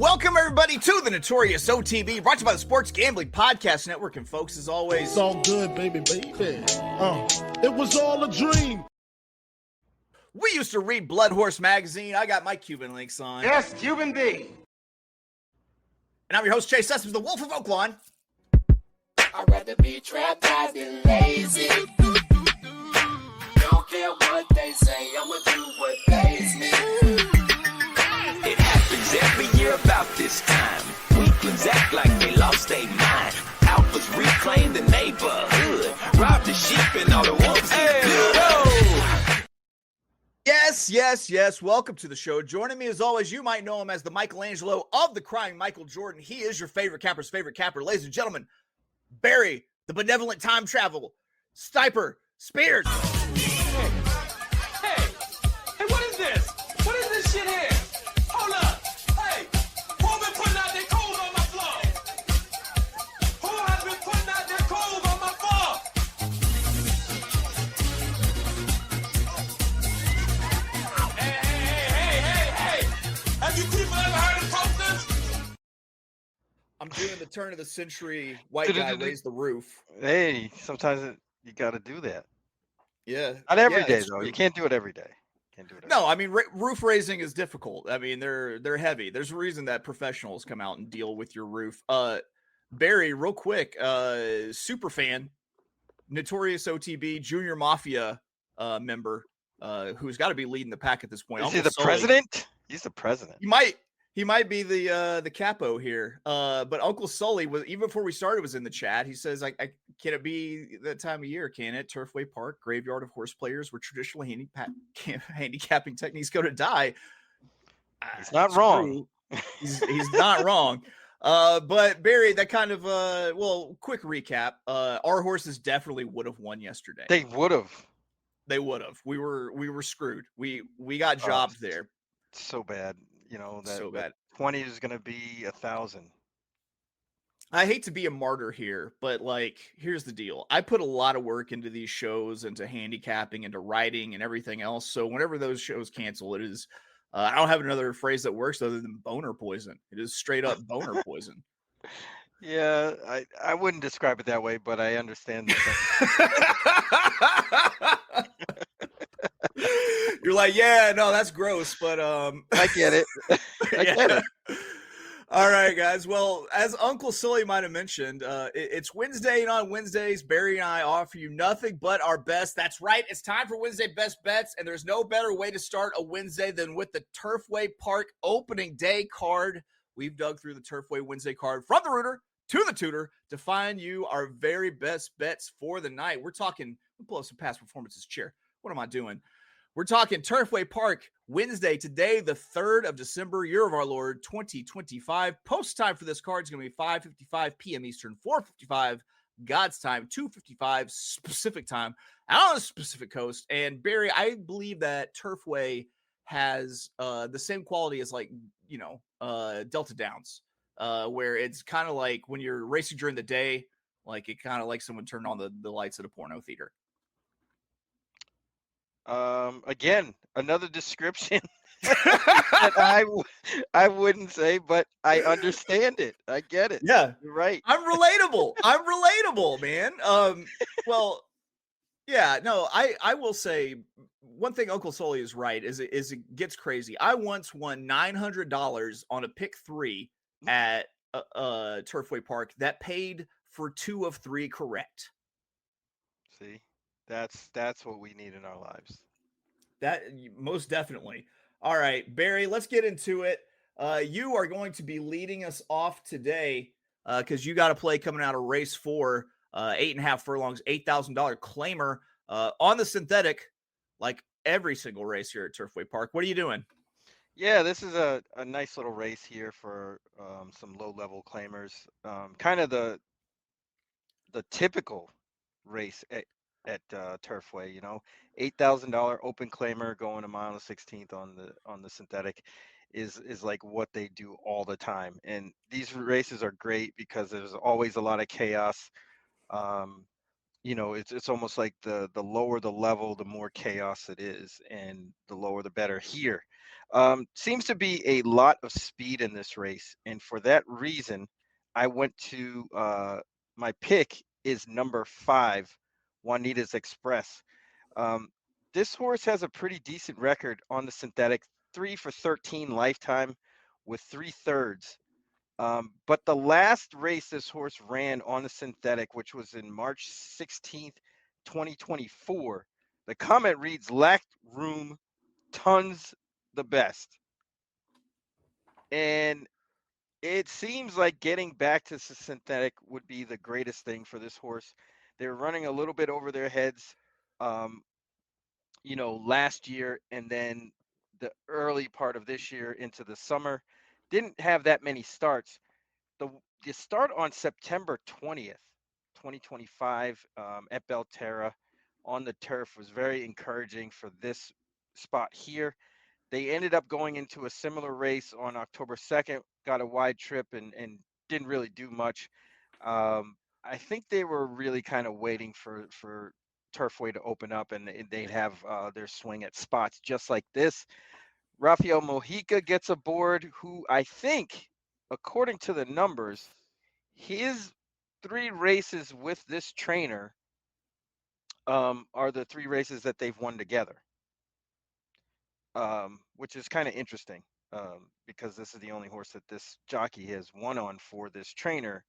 Welcome, everybody, to the Notorious OTB, brought to you by the Sports Gambling Podcast Network. And, folks, as always, it's all good, baby. It was all a dream. We used to read Blood Horse Magazine. I got my Cuban links on. Yes, Cuban B. And I'm your host, Chase Sessions, the Wolf of Oaklawn. I'd rather be trapped than lazy. Don't care what they say, I'ma do what pays me. It happens every year about this time. Weaklings act like they lost their mind. Alphas reclaim the neighborhood. Rob the sheep and all the wolves get good. Yes. Welcome to the show. Joining me, as always, you might know him as the Michelangelo of the crying Michael Jordan. He is your favorite capper's favorite capper. Ladies and gentlemen, Barry, the benevolent time travel, Stiper Spears. Hey, what is this? What is this shit here? Hold up. Hey, who been putting out their clothes on my floor? Who has been putting out their clothes on my floor? Hey. Have you people ever heard of toasters? I'm doing the turn of the century white guy raise the roof. Hey, sometimes you got to do that. Yeah. Not every day, though. You can't do it every day. No, I mean, roof raising is difficult. I mean, they're heavy. There's a reason that professionals come out and deal with your roof. Barry, real quick, super fan, Notorious OTB, Junior Mafia member, who's got to be leading the pack at this point. Is he the president? He's the president. He might be the capo here. But Uncle Sully was, even before we started, was in the chat. He says, can it be that time of year? Can it? Turfway Park, graveyard of horse players where traditional handicapping techniques go to die. He's not wrong. He's not wrong. But Barry, that kind of quick recap. Our horses definitely would have won yesterday. They would have. We were screwed. We got jobbed there. So bad. You know, that so bad. 20 is going to be 1,000. I hate to be a martyr here, but here's the deal. I put a lot of work into these shows, into handicapping, into writing and everything else. So whenever those shows cancel, it is, I don't have another phrase that works other than boner poison. It is straight up boner poison. Yeah, I wouldn't describe it that way, but I understand You're like, yeah, no, that's gross, but I get it. I get it. All right, guys. Well, as Uncle Sully might have mentioned, it's Wednesday, and on Wednesdays, Barry and I offer you nothing but our best. That's right. It's time for Wednesday Best Bets, and there's no better way to start a Wednesday than with the Turfway Park opening day card. We've dug through the Turfway Wednesday card from the rooter to the tutor to find you our very best bets for the night. We're talking, we'll pull up some past performances. Cheer. What am I doing? We're talking Turfway Park Wednesday, today, the 3rd of December, year of our Lord, 2025. Post time for this card is going to be 5:55 p.m. Eastern, 4:55 God's time, 2:55 Pacific time, out on the Pacific Coast. And Barry, I believe that Turfway has the same quality as Delta Downs, where it's kind of like when you're racing during the day, it kind of like someone turned on the lights at a porno theater. Again, another description that I wouldn't say, but I understand it. I get it. Yeah, you're right. I'm relatable, man. Well, yeah, no, I will say one thing. Uncle Sully is right. Is it gets crazy. I once won $900 on a pick 3 at Turfway Park that paid for 2 of 3 correct. See. That's what we need in our lives. That most definitely. All right, Barry, let's get into it. You are going to be leading us off today because you got to play coming out of race 4, 8.5 furlongs, $8,000 claimer on the synthetic, like every single race here at Turfway Park. What are you doing? Yeah, this is a nice little race here for some low-level claimers. Kind of the typical race at Turfway, $8,000 open claimer going a mile and 16th on the synthetic is like what they do all the time. And these races are great because there's always a lot of chaos. it's almost like the lower the level, the more chaos it is, and the lower the better here. Seems to be a lot of speed in this race, and for that reason, I went to my pick is number 5, Juanita's Express. Um, this horse has a pretty decent record on the synthetic, 3 for 13 lifetime with 3/3. But the last race this horse ran on the synthetic, which was in March 16th, 2024, the comment reads, lacked room, tons the best. And it seems like getting back to synthetic would be the greatest thing for this horse. They're running a little bit over their heads, last year, and then the early part of this year into the summer. Didn't have that many starts. The start on September 20th, 2025, at Belterra on the turf was very encouraging for this spot here. They ended up going into a similar race on October 2nd, got a wide trip and didn't really do much. I think they were really kind of waiting for Turfway to open up and they'd have their swing at spots just like this. Rafael Mojica gets aboard, who I think, according to the numbers, his 3 races with this trainer are the 3 races that they've won together, which is kind of interesting because this is the only horse that this jockey has won on for this trainer.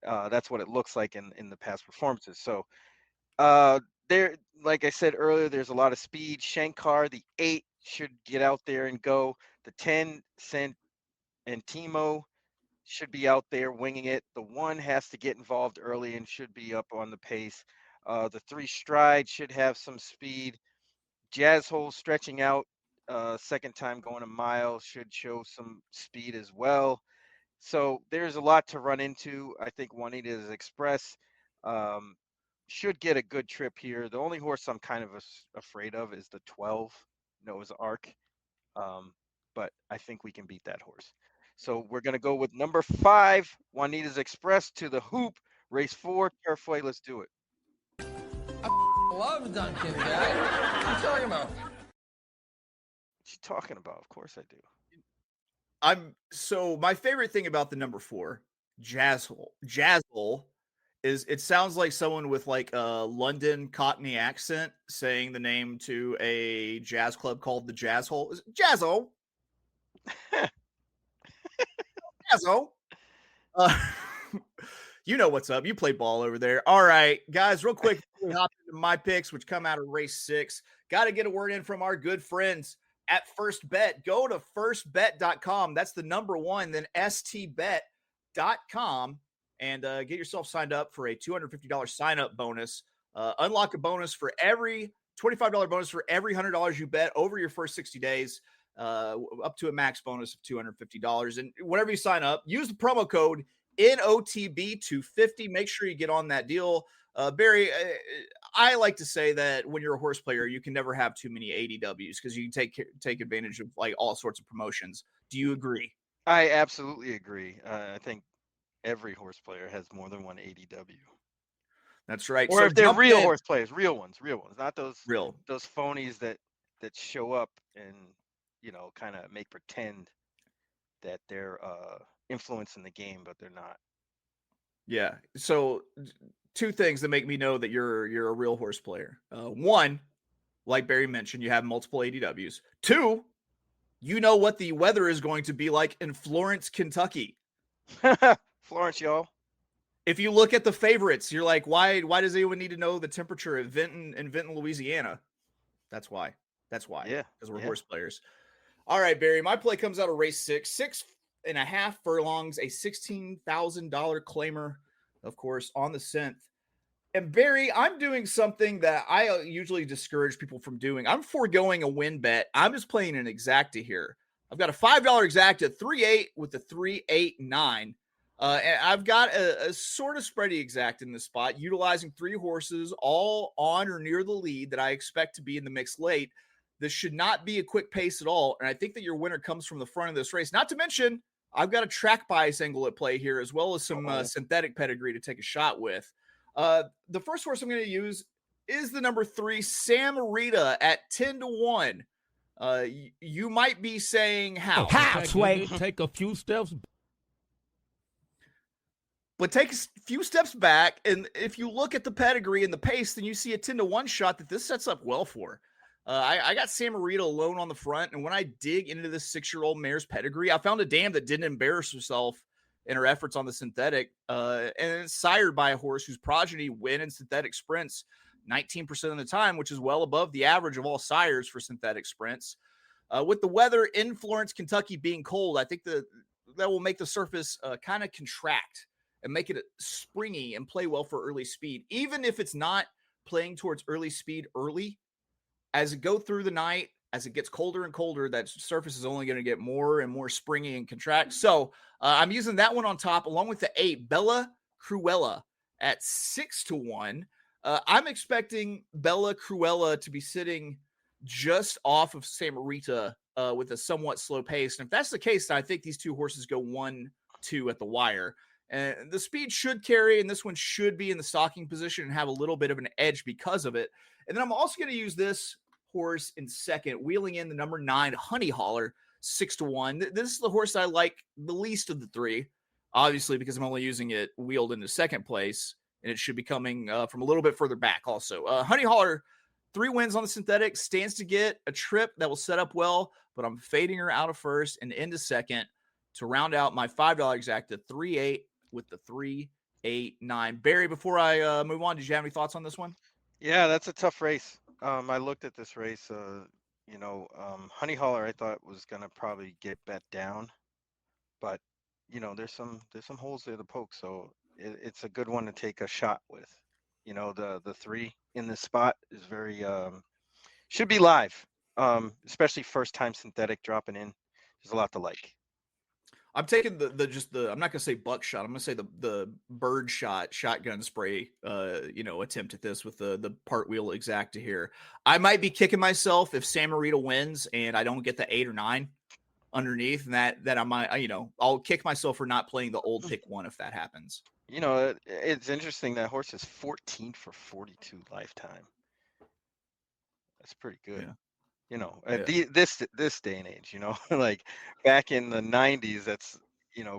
That's what it looks like in the past performances. So there, like I said earlier, there's a lot of speed. Shankar, the 8, should get out there and go. The 10, and Timo should be out there winging it. The 1 has to get involved early and should be up on the pace. The 3 Stride should have some speed. Jazz Hole stretching out, second time going a mile, should show some speed as well. So there's a lot to run into. I think Juanita's Express should get a good trip here. The only horse I'm kind of afraid of is the 12, Noah's Ark. But I think we can beat that horse. So we're going to go with number 5, Juanita's Express, to the hoop. Race 4, Turfway. Let's do it. Love Duncan, Dad. What are you talking about? What you talking about? Of course I do. So my favorite thing about the number 4, Jazzle, is it sounds like someone with like a London Cockney accent saying the name to a jazz club called the Jazz Hole. Jazzo. Jazzo. You know what's up. You play ball over there. All right, guys, real quick, before we hop into my picks, which come out of race 6. Got to get a word in from our good friends at First Bet. Go to firstbet.com. That's the number 1, then stbet.com, and get yourself signed up for a $250 sign-up bonus. Unlock a bonus for every $25 bonus for every $100 you bet over your first 60 days, up to a max bonus of $250. And whenever you sign up, use the promo code NOTB250. Make sure you get on that deal. Barry, I like to say that when you're a horse player, you can never have too many ADWs because you can take advantage of like all sorts of promotions. Do you agree? I absolutely agree. I think every horse player has more than one ADW. That's right. Or so if they're real horse players, real ones, not those phonies that show up and kind of make pretend that they're influencing the game, but they're not. Yeah. So 2 things that make me know that you're a real horse player. 1, like Barry mentioned, you have multiple ADWs. 2, you know what the weather is going to be like in Florence, Kentucky. Florence, y'all. If you look at the favorites, you're like, why does anyone need to know the temperature of Vinton, Louisiana? That's why. Yeah. Because we're horse players. All right, Barry. My play comes out of race 6. 6.5 furlongs, a $16,000 claimer, of course, on the synth. And Barry, I'm doing something that I usually discourage people from doing. I'm foregoing a win bet. I'm just playing an exacta here. I've got a $5 exacta, 3-8 with the 3-8-9. And I've got a sort of spready exact in this spot, utilizing 3 horses all on or near the lead that I expect to be in the mix late. This should not be a quick pace at all. And I think that your winner comes from the front of this race. Not to mention, I've got a track bias angle at play here, as well as some synthetic pedigree to take a shot with. The first horse I'm going to use is the number 3, Samarita, at 10-1. You might be saying how? Take a few steps. But take a few steps back, and if you look at the pedigree and the pace, then you see a 10-1 shot that this sets up well for. I got Samarita alone on the front, and when I dig into this 6-year-old mare's pedigree, I found a dam that didn't embarrass herself in her efforts on the synthetic, and it's sired by a horse whose progeny win in synthetic sprints 19% of the time, which is well above the average of all sires for synthetic sprints. With the weather in Florence, Kentucky being cold, I think that will make the surface kind of contract and make it springy and play well for early speed. Even if it's not playing towards early speed early, as it go through the night, as it gets colder and colder, that surface is only going to get more and more springy and contract. So I'm using that one on top, along with the 8, Bella Cruella, at 6-1. I'm expecting Bella Cruella to be sitting just off of Samarita with a somewhat slow pace. And if that's the case, then I think these two horses go 1-2 at the wire. And the speed should carry, and this one should be in the stalking position and have a little bit of an edge because of it. And then I'm also going to use this horse in second, wheeling in the number 9, Honey Holler, 6-1. This is the horse I like the least of the 3, obviously, because I'm only using it wheeled into second place, and it should be coming from a little bit further back also. Honey Holler, 3 wins on the synthetic, stands to get a trip that will set up well, but I'm fading her out of first and into second to round out my $5 exacta 3-8 with the 3-8-9. Barry, before I move on, did you have any thoughts on this one? Yeah, that's a tough race. I looked at this race. Honey Holler, I thought was gonna probably get bet down, but there's some holes there to poke, so it's a good one to take a shot with. The 3 in this spot is very should be live, especially first time synthetic dropping in. There's a lot to like. I'm taking the I'm not gonna say buckshot. I'm gonna say the bird shot shotgun spray attempt at this with the part wheel exacta here. I might be kicking myself if Samarita wins and I don't get the 8 or 9 underneath, and that I might I'll kick myself for not playing the old pick 1 if that happens. It's interesting that horse is 14 for 42 lifetime. That's pretty good. Yeah. This day and age, like back in the 90s, that's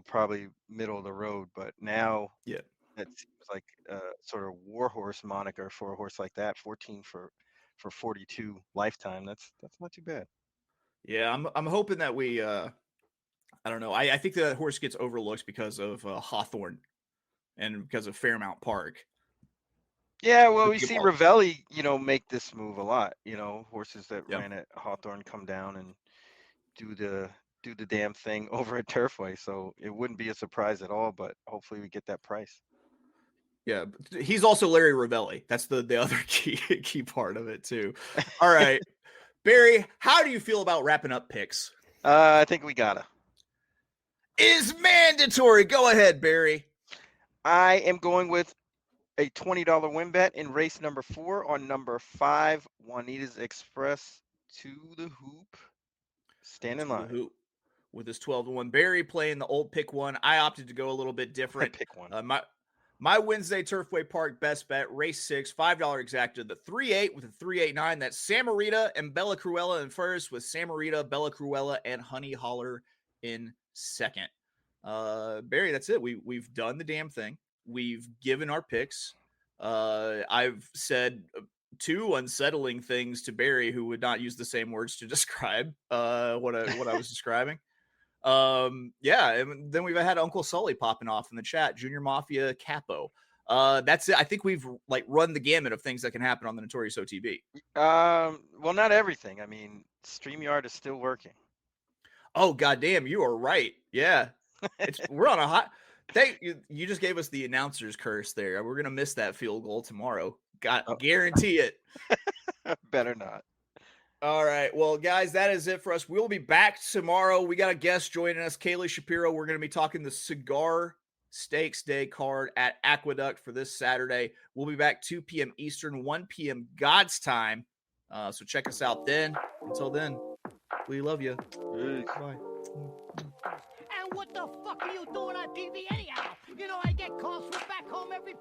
probably middle of the road, but now that seems like a sort of war horse moniker for a horse like that. 14 for 42 lifetime. That's not too bad. Yeah, I'm hoping that we I don't know. I think that horse gets overlooked because of Hawthorne and because of Fairmount Park. Yeah, well, we see Ravelli, make this move a lot. Horses that ran at Hawthorne come down and do the damn thing over at Turfway. So it wouldn't be a surprise at all, but hopefully we get that price. Yeah, he's also Larry Ravelli. That's the other key part of it too. All right, Barry, how do you feel about wrapping up picks? I think we gotta. Is mandatory. Go ahead, Barry. I am going with a $20 win bet in race number 4 on number 5, Juanita's Express to the hoop. Stand in line. Hoop with his 12-1. Barry playing the old pick 1. I opted to go a little bit different. Pick 1. My Wednesday Turfway Park best bet, race 6, $5 exacta, the 3-8 with a 3-8-9. That's Samarita and Bella Cruella in first, with Samarita, Bella Cruella, and Honey Holler in second. Barry, that's it. We've done the damn thing. We've given our picks. I've said 2 unsettling things to Barry, who would not use the same words to describe what I was describing. And then we've had Uncle Sully popping off in the chat, Junior Mafia Capo. That's it. I think we've run the gamut of things that can happen on the Notorious OTB. Well, not everything. I mean, StreamYard is still working. Oh, goddamn, you are right. Yeah, we're on a hot. You just gave us the announcer's curse there. We're gonna miss that field goal tomorrow. Guarantee it. Better not. All right. Well, guys, that is it for us. We'll be back tomorrow. We got a guest joining us, Kaylee Shapiro. We're going to be talking the Cigar Stakes Day card at Aqueduct for this Saturday. We'll be back 2 p.m. Eastern, 1 p.m. God's time. So check us out then. Until then, we love you. Bye. And what the fuck are you doing on TV anyhow? I get calls from back home every